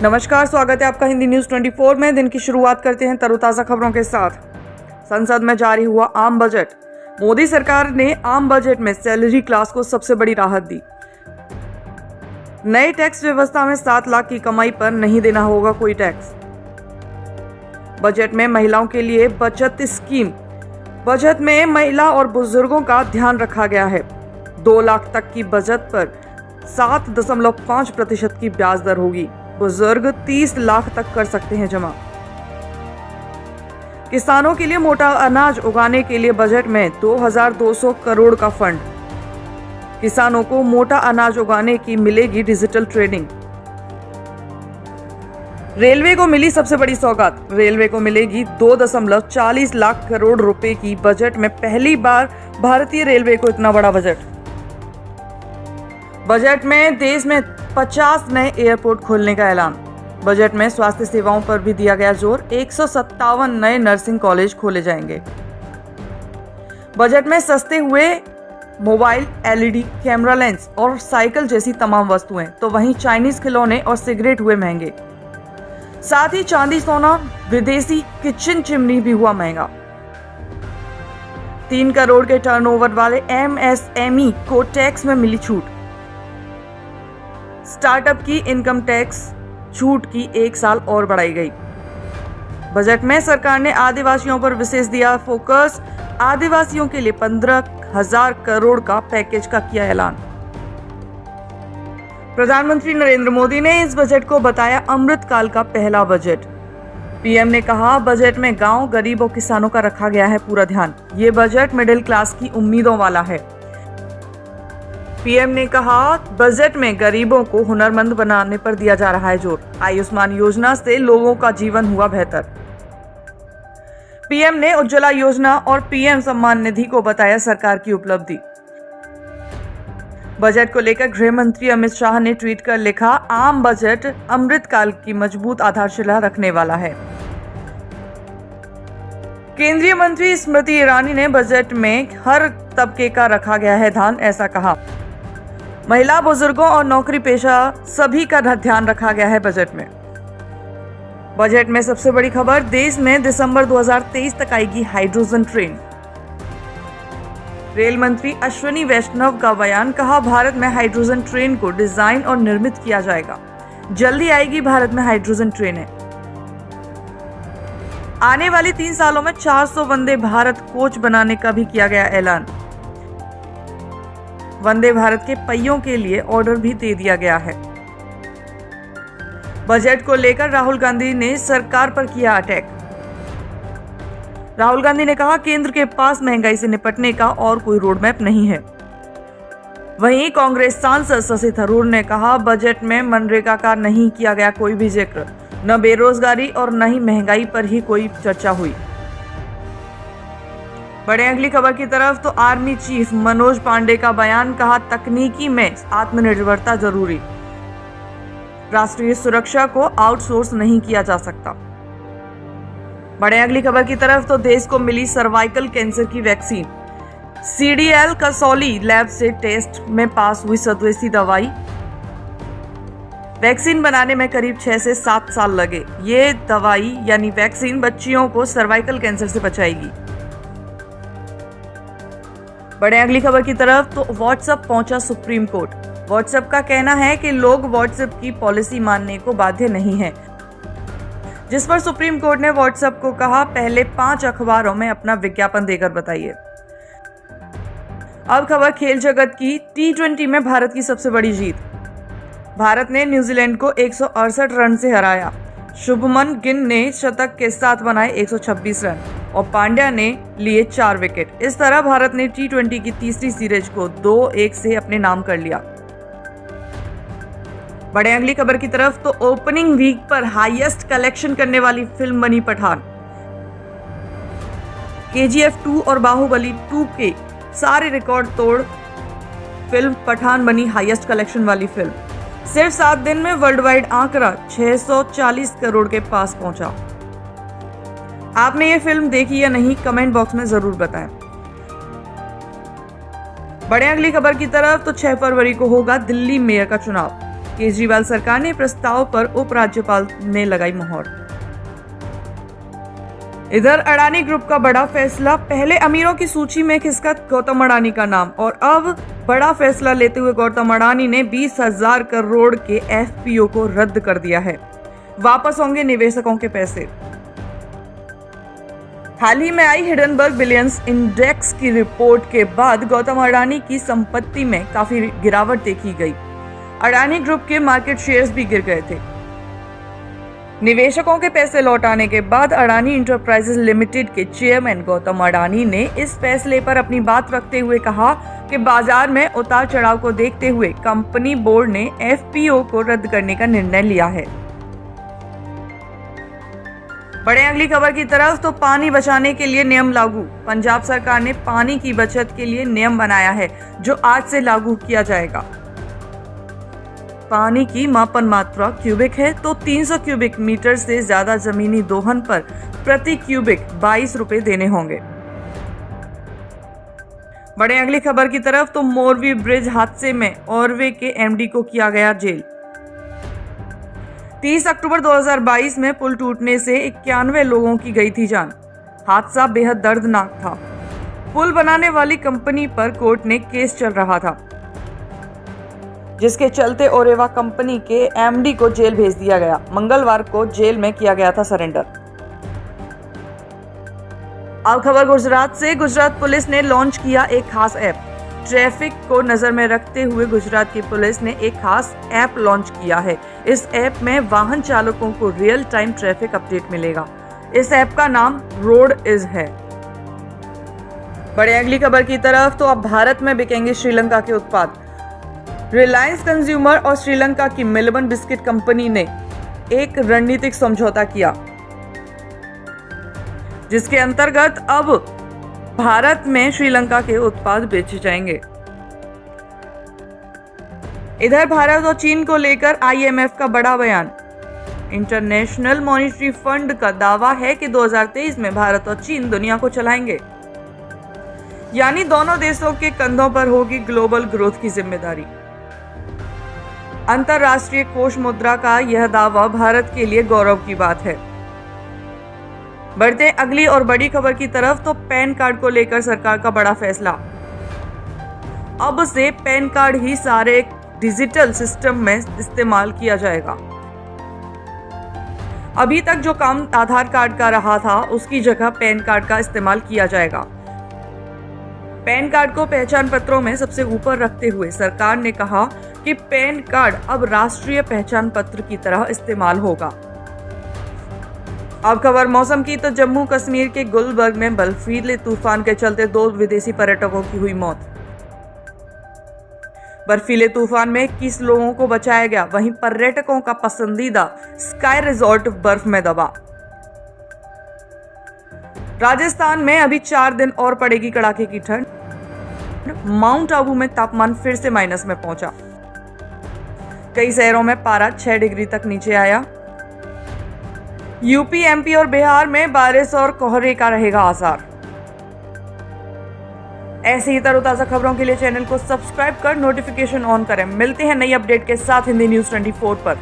नमस्कार, स्वागत है आपका हिंदी न्यूज 24 में। दिन की शुरुआत करते हैं तरोताजा खबरों के साथ। संसद में जारी हुआ आम बजट। मोदी सरकार ने आम बजट में सैलरी क्लास को सबसे बड़ी राहत दी। नए टैक्स व्यवस्था में 7 लाख की कमाई पर नहीं देना होगा कोई टैक्स। बजट में महिलाओं के लिए बचत स्कीम। बजट में महिला और बुजुर्गों का ध्यान रखा गया है। 2 लाख तक की बचत पर 7.5% की ब्याज दर होगी। बुजुर्ग 30 लाख तक कर सकते हैं जमा। किसानों के लिए मोटा अनाज उगाने के लिए बजट में 2200 करोड़ का फंड। किसानों को मोटा अनाज उगाने की मिलेगी डिजिटल ट्रेडिंग। रेलवे को मिली सबसे बड़ी सौगात। रेलवे को मिलेगी 2.40 लाख करोड़ रुपए की। बजट में पहली बार भारतीय रेलवे को इतना बड़ा बजट। बजट में देश में 50 नए एयरपोर्ट खोलने का ऐलान। बजट में स्वास्थ्य सेवाओं पर भी दिया गया जोर। 157 नए नर्सिंग कॉलेज खोले जाएंगे। बजट में सस्ते हुए मोबाइल, एलईडी कैमरा लेंस और साइकिल जैसी तमाम वस्तुएं, तो वहीं चाइनीज खिलौने और सिगरेट हुए महंगे। साथ ही चांदी, सोना, विदेशी किचन चिमनी भी हुआ महंगा। 3 करोड़ के टर्नओवर वाले एमएसएमई को टैक्स में मिली छूट। स्टार्टअप की इनकम टैक्स छूट की 1 साल और बढ़ाई गई। बजट में सरकार ने आदिवासियों पर विशेष दिया फोकस। आदिवासियों के लिए 15,000 करोड़ का पैकेज का किया ऐलान। प्रधानमंत्री नरेंद्र मोदी ने इस बजट को बताया अमृत काल का पहला बजट। पीएम ने कहा, बजट में गांव, गरीब और किसानों का रखा गया है पूरा ध्यान। ये बजट मिडिल क्लास की उम्मीदों वाला है। पीएम ने कहा, बजट में गरीबों को हुनरमंद बनाने पर दिया जा रहा है जोर। आयुष्मान योजना से लोगों का जीवन हुआ बेहतर। पीएम ने उज्ज्वला योजना और पीएम सम्मान निधि को बताया सरकार की उपलब्धि। बजट को लेकर गृह मंत्री अमित शाह ने ट्वीट कर लिखा, आम बजट अमृतकाल की मजबूत आधारशिला रखने वाला है। केंद्रीय मंत्री स्मृति ईरानी ने बजट में हर तबके का रखा गया है ध्यान, ऐसा कहा। महिला, बुजुर्गों और नौकरी पेशा सभी का ध्यान रखा गया है बजट में। बजट में सबसे बड़ी खबर, देश में दिसंबर 2023 तक आएगी हाइड्रोजन ट्रेन। रेल मंत्री अश्विनी वैष्णव का बयान, कहा भारत में हाइड्रोजन ट्रेन को डिजाइन और निर्मित किया जाएगा। जल्दी आएगी भारत में हाइड्रोजन ट्रेनें। आने वाले 3 सालों में 400 वंदे भारत कोच बनाने का भी किया गया ऐलान। वंदे भारत के पहियों के लिए ऑर्डर भी दे दिया गया है। बजट को लेकर राहुल गांधी ने सरकार पर किया अटैक। राहुल गांधी ने कहा, केंद्र के पास महंगाई से निपटने का और कोई रोड मैप नहीं है। वहीं कांग्रेस सांसद शशि थरूर ने कहा, बजट में मनरेगा का नहीं किया गया कोई भी जिक्र। न बेरोजगारी और न ही महंगाई पर ही कोई चर्चा हुई। बढ़े अगली खबर की तरफ, तो आर्मी चीफ मनोज पांडे का बयान, कहा तकनीकी में आत्मनिर्भरता जरूरी। राष्ट्रीय सुरक्षा को आउटसोर्स नहीं किया जा सकता। बढ़े अगली खबर की तरफ, तो देश को मिली सर्वाइकल कैंसर की वैक्सीन। सीडीएल कसौली लैब से टेस्ट में पास हुई स्वदेशी दवाई। वैक्सीन बनाने में करीब 6 से 7 साल लगे। ये दवाई यानी वैक्सीन बच्चियों को सर्वाइकल कैंसर से बचाएगी। बढ़े अगली खबर की तरफ, तो व्हाट्सएप पहुंचा सुप्रीम कोर्ट। व्हाट्सएप का कहना है कि लोग व्हाट्सएप की पॉलिसी मानने को बाध्य नहीं है, जिस पर सुप्रीम कोर्ट ने व्हाट्सएप को कहा, पहले 5 अखबारों में अपना विज्ञापन देकर बताइए। अब खबर खेल जगत की। T20 में भारत की सबसे बड़ी जीत। भारत ने न्यूजीलैंड को 168 रन से हराया। शुभमन गिल ने शतक के साथ बनाए 126 रन और पांड्या ने लिए 4 विकेट। इस तरह भारत ने T20 की तीसरी सीरीज को 2-1 से अपने नाम कर लिया। बढ़े अगली खबर की तरफ, तो ओपनिंग वीक पर हाईएस्ट कलेक्शन करने वाली फिल्म बनी पठान। KGF 2 और बाहुबली 2 के सारे रिकॉर्ड तोड़ फिल्म पठान बनी हाईएस्ट कलेक्शन वाली फिल्म। सिर्फ 7 दिन में वर्ल्ड वाइड आंकड़ा 640 करोड़ के पास पहुंचा। आपने ये फिल्म देखी या नहीं, कमेंट बॉक्स में जरूर बताएं। बढ़े अगली खबर की तरफ, तो 6 फरवरी को होगा दिल्ली मेयर का चुनाव। केजरीवाल सरकार ने प्रस्ताव पर उपराज्यपाल ने लगाई मुहर। इधर अडानी ग्रुप का बड़ा फैसला, पहले अमीरों की सूची में खिसका गौतम अडानी का नाम और अब बड़ा फैसला लेते हुए गौतम अडानी ने 20,000 करोड़ के एफपीओ को रद्द कर दिया है। वापस होंगे निवेशकों के पैसे। हाल ही में आई हिडनबर्ग बिलियंस इंडेक्स की रिपोर्ट के बाद गौतम अडानी की संपत्ति में काफी गिरावट देखी गई। अडानी ग्रुप के मार्केट शेयर्स भी गिर गए थे। निवेशकों के पैसे लौटाने के बाद अडानी इंटरप्राइजेज लिमिटेड के चेयरमैन गौतम अडानी ने इस फैसले पर अपनी बात रखते हुए कहा कि बाजार में उतार चढ़ाव को देखते हुए कंपनी बोर्ड ने एफपीओ को रद्द करने का निर्णय लिया है। बढ़े अगली खबर की तरफ तो पानी बचाने के लिए नियम लागू। पंजाब सरकार ने पानी की बचत के लिए नियम बनाया है जो आज से लागू किया जाएगा। पानी की मापन मात्रा क्यूबिक है तो 300 क्यूबिक मीटर से ज्यादा जमीनी दोहन पर प्रति क्यूबिक 22 रुपए देने होंगे। बढ़े अगली खबर की तरफ तो मोरवी ब्रिज हादसे में ऑरवे के एमडी को किया गया जेल। 30 अक्टूबर 2022 में पुल टूटने से 91 लोगों की गई थी जान। हादसा बेहद दर्दनाक था। पुल बनाने वाली कंपनी पर कोर्ट ने केस चल रहा था, जिसके चलते ओरेवा कंपनी के एमडी को जेल भेज दिया गया। मंगलवार को जेल में किया गया था सरेंडर। अब खबर गुजरात से। गुजरात पुलिस ने लॉन्च किया एक खास ऐप। ट्रैफिक को नजर में रखते हुए गुजरात की पुलिस ने एक खास ऐप लॉन्च किया है। इस ऐप में वाहन चालकों को रियल टाइम ट्रैफिक अपडेट मिलेगा। इस ऐप का नाम रोड इज है। बढ़े अगली खबर की तरफ तो अब भारत में बिकेंगे श्रीलंका के उत्पाद। रिलायंस कंज्यूमर और श्रीलंका की मिल्बन बिस्किट कंपनी ने एक रणनीतिक समझौता किया, जिसके अंतर्गत अब भारत में श्रीलंका के उत्पाद बेचे जाएंगे। इधर भारत और चीन को लेकर आईएमएफ का बड़ा बयान। इंटरनेशनल मॉनिटरी फंड का दावा है कि 2023 में भारत और चीन दुनिया को चलाएंगे, यानी दोनों देशों के कंधों पर होगी ग्लोबल ग्रोथ की जिम्मेदारी। अंतरराष्ट्रीय कोष मुद्रा का यह दावा भारत के लिए गौरव की बात है। बढ़ते अगली और बड़ी खबर की तरफ तो पैन कार्ड को लेकर सरकार का बड़ा फैसला। अब से पैन कार्ड ही सारे डिजिटल सिस्टम में इस्तेमाल किया जाएगा। अभी तक जो काम आधार कार्ड का रहा था उसकी जगह पैन कार्ड का इस्तेमाल किया जाएगा। पैन कार्ड को पहचान पत्रों में सबसे ऊपर रखते हुए सरकार ने कहा कि पैन कार्ड अब राष्ट्रीय पहचान पत्र की तरह इस्तेमाल होगा। अब खबर मौसम की तो जम्मू कश्मीर के गुलबर्ग में बर्फीले तूफान के चलते 2 विदेशी पर्यटकों की हुई मौत। बर्फीले तूफान में 21 लोगों को बचाया गया। वहीं पर्यटकों का पसंदीदा स्काई रिजॉर्ट बर्फ में दबा। राजस्थान में अभी 4 दिन और पड़ेगी कड़ाके की ठंड। माउंट आबू में तापमान फिर से माइनस में पहुंचा। कई शहरों में पारा 6 डिग्री तक नीचे आया। यूपी, एमपी और बिहार में बारिश और कोहरे का रहेगा आसार। ऐसी ही तरोताजा खबरों के लिए चैनल को सब्सक्राइब कर नोटिफिकेशन ऑन करें। मिलते हैं नई अपडेट के साथ हिंदी न्यूज़ 24 पर।